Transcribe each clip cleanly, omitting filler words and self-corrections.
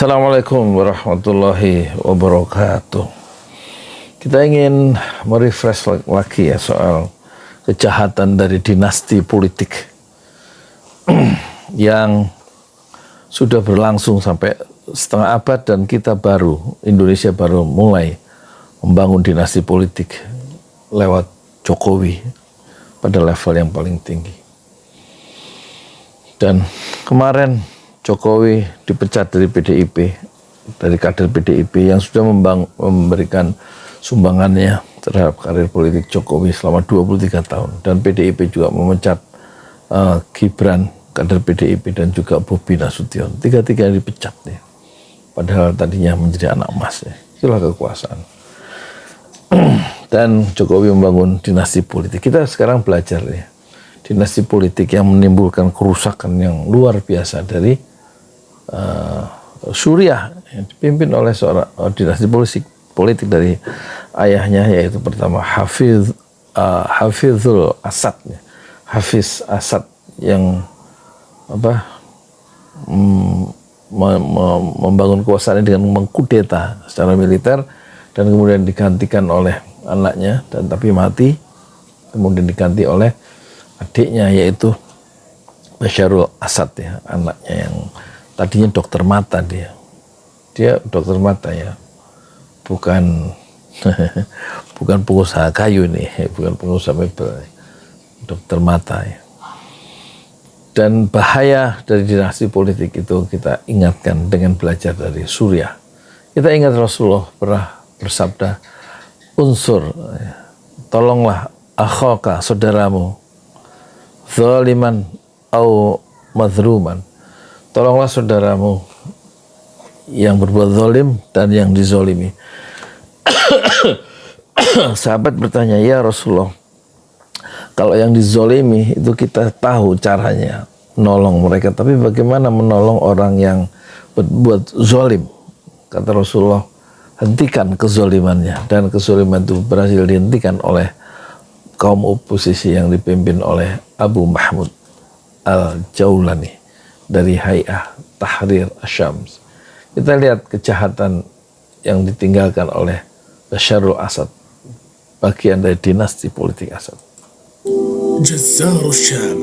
Assalamualaikum warahmatullahi wabarakatuh. Kita ingin merefresh lagi ya soal kejahatan dari dinasti politik yang sudah berlangsung sampai setengah abad, dan Indonesia baru mulai membangun dinasti politik lewat Jokowi pada level yang paling tinggi. Dan kemarin Jokowi dipecat dari PDIP, dari kader PDIP yang sudah memberikan sumbangannya terhadap karir politik Jokowi selama 23 tahun. Dan PDIP juga memecat Gibran, kader PDIP, dan juga Bobi Nasution. Tiga-tiga dipecat nih. Padahal tadinya menjadi anak emas ya. Itulah kekuasaan. Dan Jokowi membangun dinasti politik. Kita sekarang belajar ya. Dinasti politik yang menimbulkan kerusakan yang luar biasa dari Suriah yang dipimpin oleh seorang dinasti politik dari ayahnya, yaitu pertama Hafizul Asad, Hafiz Asad, yang membangun kekuasaan dengan mengkudeta secara militer, dan kemudian digantikan oleh anaknya, dan tapi mati, kemudian diganti oleh adiknya, yaitu Basharul Asad ya, anaknya yang tadinya dokter mata. Dia dokter mata ya, bukan pengusaha kayu nih, bukan pengusaha mebel, dokter mata ya. Dan bahaya dari dinasti politik itu kita ingatkan dengan belajar dari Suriah. Kita ingat Rasulullah pernah bersabda, unsur, tolonglah akhaka, saudaramu, zaliman au mazluman. Tolonglah saudaramu yang berbuat zalim dan yang dizolimi. Sahabat bertanya, ya Rasulullah, kalau yang dizolimi itu kita tahu caranya menolong mereka, tapi bagaimana menolong orang yang berbuat zalim? Kata Rasulullah, hentikan kezolimannya. Dan kezoliman itu berhasil dihentikan oleh kaum oposisi yang dipimpin oleh Abu Mahmud Al-Jaulani dari Hay'ah Tahrir Asyams. Kita lihat kejahatan yang ditinggalkan oleh Basharul Asad, bagian dari dinasti politik Asad. Jazzarul Syam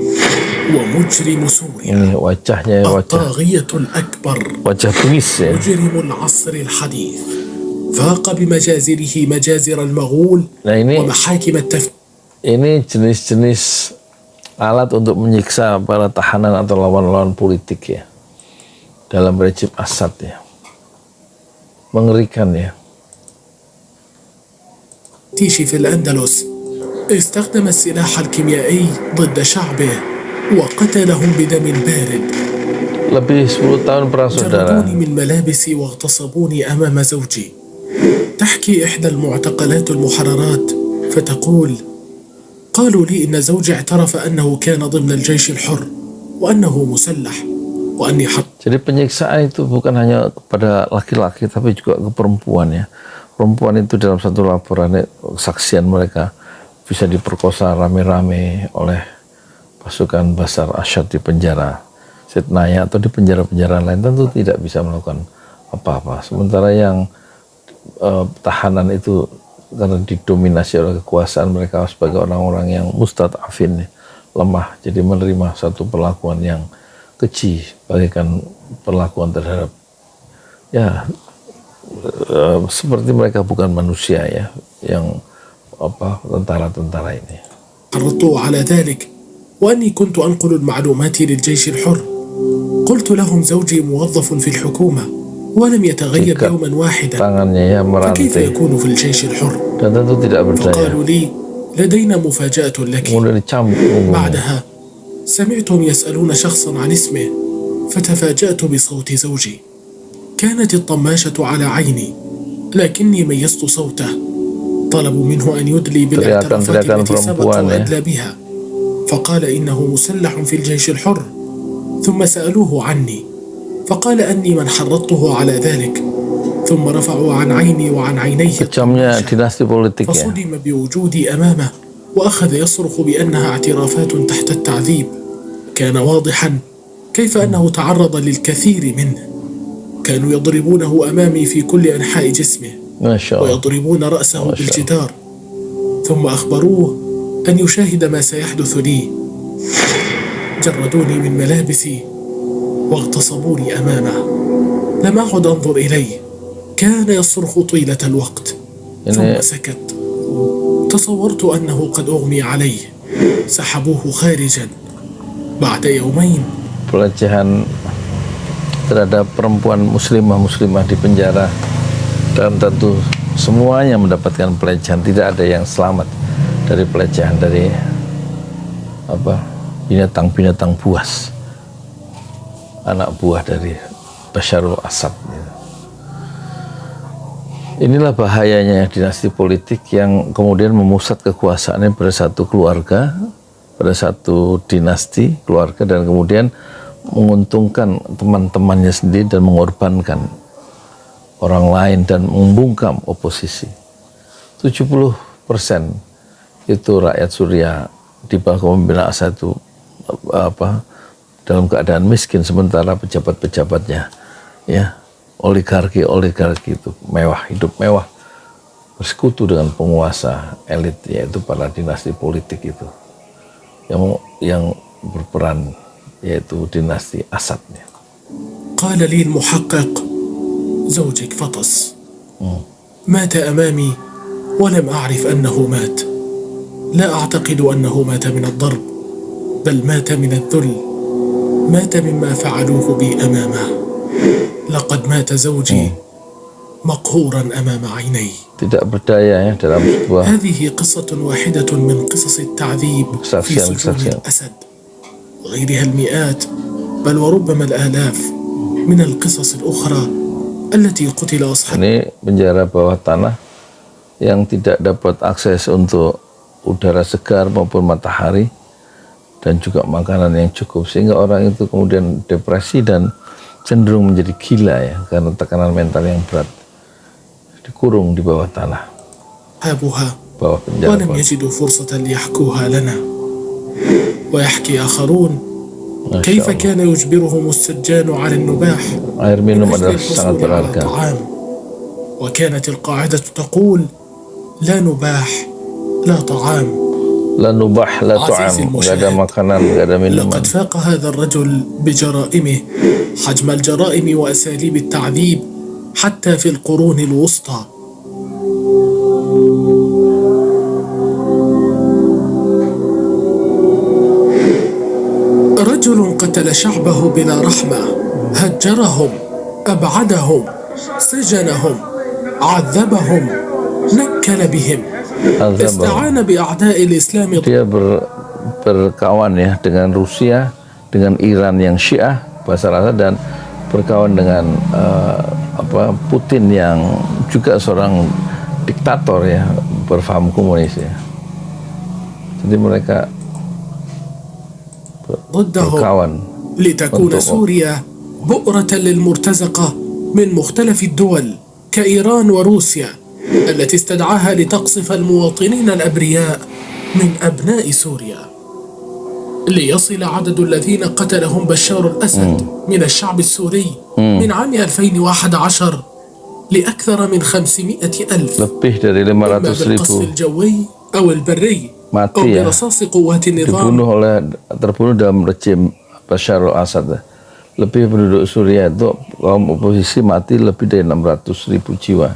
wa mujrimu Suriya. Ini wajahnya wajah bengis ya. Mujrimul asril hadith. Faqa bimajazirihi majazir al-Maghul wa mahakim at-tafsir. Ini jenis-jenis alat untuk menyiksa para tahanan atau lawan-lawan politik ya, dalam rejim Assad ya. Mengerikan ya. تيشي في الأندلس استخدم السلاح الكيميائي ضد شعبه وقتلهم بدم بارد. Lebih 10 tahun perang saudara. جردوني من ملابسي واغتصبوني أمام زوجي. تحكي إحدى المعتقلات المحررات فتقول: قالوا لي إن زوجي اعترف أنه كان ضمن الجيش الحر وأنه مسلح وأني حط. Jadi penyiksaan itu bukan hanya kepada laki-laki tapi juga ke perempuan ya. Perempuan itu dalam satu laporan kesaksian mereka bisa diperkosa rame-rame oleh pasukan Bashar Assad di penjara Sitnaya atau di penjara-penjara lain, tentu tidak bisa melakukan apa-apa. Sementara yang tahanan itu karena didominasi oleh kekuasaan, mereka sebagai orang-orang yang mustad'afin, lemah, jadi menerima satu perlakuan yang keji, bagaikan perlakuan terhadap ya seperti mereka bukan manusia ya, yang tentara-tentara ini. حرضوا على ذلك وأني كنت أنقل المعلومات للجيش الحر. قلت لهم زوجي موظف في الحكومة ولم يتغيب يوما واحدا، فكيف يكون في الجيش الحر؟ فقالوا لي لدينا مفاجأة لك. بعدها سمعتهم يسألون شخصا عن اسمه فتفاجأت بصوت زوجي. كانت الطماشة على عيني لكني ميزت صوته. طلبوا منه أن يدلي بالاعترافات التي سبق وأدلى بها، فقال إنه مسلح في الجيش الحر. ثم سألوه عني فقال أني من حرضته على ذلك. ثم رفعوا عن عيني وعن عينيه فصدم بوجودي أمامه وأخذ يصرخ بأنها اعترافات تحت التعذيب. كان واضحا كيف أنه تعرض للكثير منه. وكانوا يضربونه أمامي في كل أنحاء جسمه ما شاء الله. ويضربون رأسه بالجدار، ثم أخبروه أن يشاهد ما سيحدث لي. جردوني من ملابسي واغتصبوني أمامه. لم أعد أنظر إليه، كان يصرخ طيلة الوقت ثم سكت. تصورت أنه قد أغمي عليه، سحبوه خارجا. بعد يومين pelecehan terhadap perempuan muslimah di penjara, dan tentu semuanya mendapatkan pelecehan, tidak ada yang selamat dari pelecehan dari binatang-binatang buas, anak buah dari Basharul Asad. Inilah bahayanya dinasti politik yang kemudian memusat kekuasaannya pada satu keluarga, pada satu dinasti keluarga, dan kemudian menguntungkan teman-temannya sendiri dan mengorbankan orang lain dan membungkam oposisi. 70% itu rakyat Suriah di bawah kepemimpinan Asad itu dalam keadaan miskin, sementara pejabat-pejabatnya oligarki itu mewah, hidup mewah, bersekutu dengan penguasa elit, yaitu para dinasti politik itu yang berperan, yaitu dinasti Asadnya. قال لي المحقق: زوجك فطس، مات أمامي ولم أعرف أنه مات. لا أعتقد أنه مات من الضرب، بل مات من الذل، مات مما فعلوه بي أمامه. لقد مات زوجي مقهورا أمام عيني. Tidak berdaya dalam sebuah. هذه قصة واحدة من قصص التعذيب في سجون الأسد، غيرها المئات بل وربما الآلاف من القصص الأخرى التي قتل أصحابها. Ini penjara bawah tanah yang tidak dapat akses untuk udara segar maupun matahari dan juga makanan yang cukup, sehingga orang itu kemudian depresi dan cenderung menjadi gila karena tekanan mental yang berat, dikurung di bawah tanah, bawah penjara. ولم يجدوا فرصة ليحكوها لنا. ويحكي آخرون كيف كان يجبرهم السجان على النباح air minum adalah sangat berharga. وكانت القاعدة تقول: لا نباح لا طعام. لا نباح لا طعام، nggak ada makanan, nggak ada minuman. لقد فاق هذا الرجل بجرائمه حجم الجرائم وأساليب التعذيب حتى في القرون الوسطى. رجل قتل شعبه بلا رحمة، هجرهم، أبعدهم، سجنهم، عذبهم، نكل بهم، استعان بأعداء الإسلام. Dia berkawan dengan Rusia, dengan Iran yang Syiah, Bashar al-Assad, dan berkawan dengan Putin yang juga seorang diktator berfaham komunis Jadi mereka berkawan لتكون سوريا بؤرة للمرتزقة من مختلف الدول كإيران وروسيا التي استدعاها لتقصف المواطنين الأبرياء من أبناء سوريا، ليصل عدد الذين قتلهم بشار الأسد من الشعب السوري من عام 2011 لأكثر من 500,000، lebih dari 500.000 بالقصف الجوي أو البري mati أو برصاص قوات النظام. terbunuh dalam rejim Bashar al-Assad. Lebih penduduk Suriah itu kaum oposisi mati lebih dari 600.000 jiwa.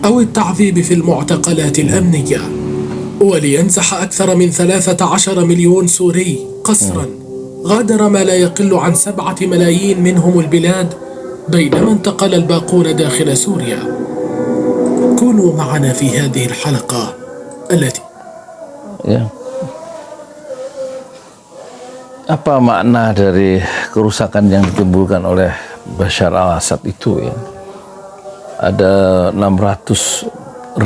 أو التعذيب في المعتقلات الأمنية. ولينزح أكثر من 13 مليون سوري قسرا غادر ما لا يقل عن 7 ملايين منهم البلاد، بينما انتقل الباقون داخل سوريا. كونوا معنا في هذه الحلقة التي Apa makna dari kerusakan yang ditimbulkan oleh Bashar al-Assad itu Ada 600.000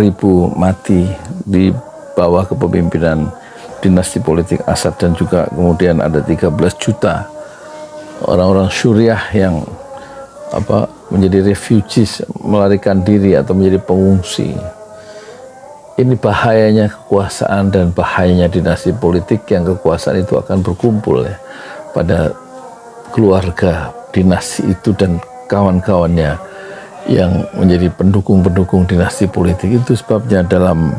mati di bawah kepemimpinan dinasti politik Assad, dan juga kemudian ada 13 juta orang-orang Suriah yang menjadi refugees, melarikan diri atau menjadi pengungsi. Ini bahayanya kekuasaan dan bahayanya dinasti politik yang kekuasaan itu akan berkumpul ya pada keluarga dinasti itu dan kawan-kawannya yang menjadi pendukung-pendukung dinasti politik. Itu sebabnya dalam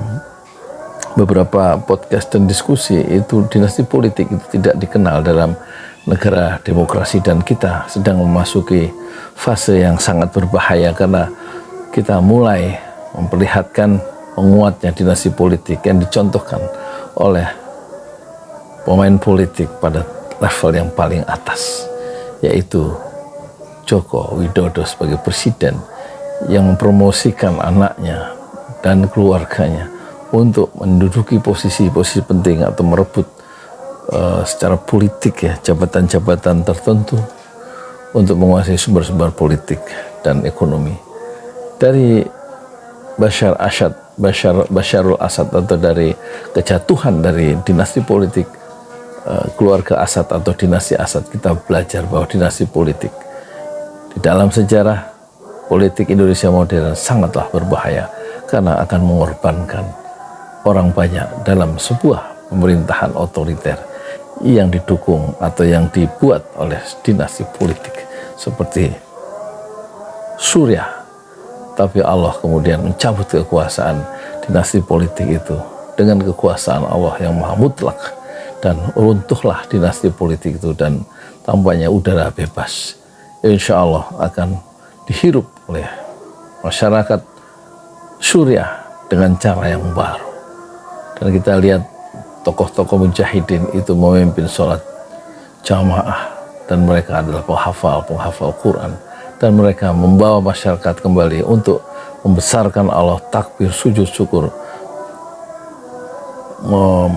beberapa podcast dan diskusi itu dinasti politik itu tidak dikenal dalam negara demokrasi, dan kita sedang memasuki fase yang sangat berbahaya karena kita mulai memperlihatkan menguatnya dinasti politik yang dicontohkan oleh pemain politik pada level yang paling atas, yaitu Joko Widodo sebagai presiden yang mempromosikan anaknya dan keluarganya untuk menduduki posisi-posisi penting atau merebut secara politik ya jabatan-jabatan tertentu untuk menguasai sumber-sumber politik dan ekonomi. Dari Basharul Asad atau dari kejatuhan dari dinasti politik keluarga Asad atau dinasti Asad, kita belajar bahwa dinasti politik di dalam sejarah politik Indonesia modern sangatlah berbahaya karena akan mengorbankan orang banyak dalam sebuah pemerintahan otoriter yang didukung atau yang dibuat oleh dinasti politik seperti Suriah. Tapi Allah kemudian mencabut kekuasaan dinasti politik itu dengan kekuasaan Allah yang maha mutlak, dan runtuhlah dinasti politik itu dan tampaknya udara bebas insya Allah akan dihirup oleh masyarakat Suriah dengan cara yang baru. Dan kita lihat tokoh-tokoh mujahidin itu memimpin sholat jamaah, dan mereka adalah penghafal Quran, dan mereka membawa masyarakat kembali untuk membesarkan Allah, takbir, sujud syukur,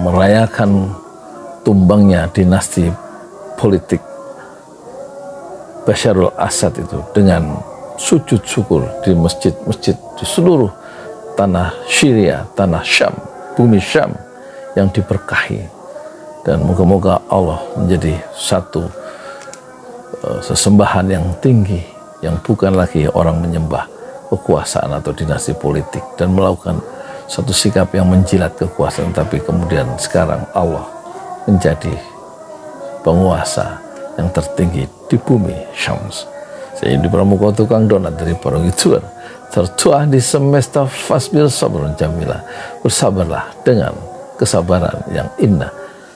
merayakan tumbangnya dinasti politik Basharul Asad itu dengan sujud syukur di masjid-masjid di seluruh tanah Syria, tanah Syam, bumi Syam yang diberkahi. Dan moga-moga Allah menjadi satu sesembahan yang tinggi, yang bukan lagi orang menyembah kekuasaan atau dinasti politik dan melakukan satu sikap yang menjilat kekuasaan, tapi kemudian sekarang Allah menjadi penguasa yang tertinggi di bumi Syams. Saya di Pramuka Tukang Donat dari Parangituan, tertuah di semesta fasbil sabrun jamila, bersabarlah dengan kesabaran yang indah.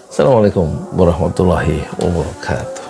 Assalamualaikum warahmatullahi wabarakatuh.